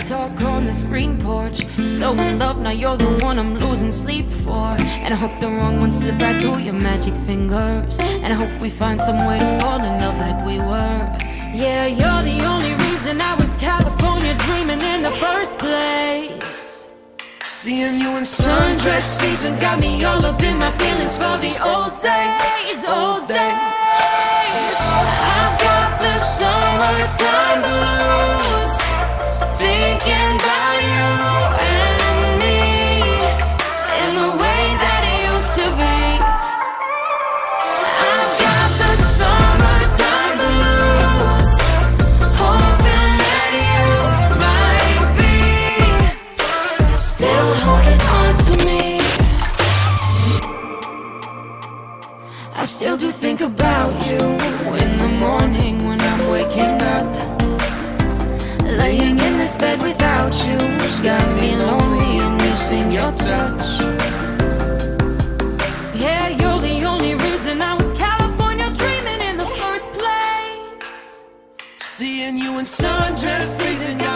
talk on the screen porch. So in love, now you're the one I'm losing sleep for. And I hope the wrong ones slip right through your magic fingers. And I hope we find some way to fall in love like we were. Yeah, you're the only reason I was California dreaming in the first place. Seeing you in sundress seasons got me all up in my feelings for the old days, old days. I've got the summertime blues, thinking about you and me in the way that it used to be. I've got the summertime blues, hoping that you might be still holding on to me. I still do think about you in the morning when I'm waking up. Laying in this bed without you has got me lonely and missing your touch. Yeah, you're the only reason I was California dreaming in the first place. Seeing you in sundress seasons got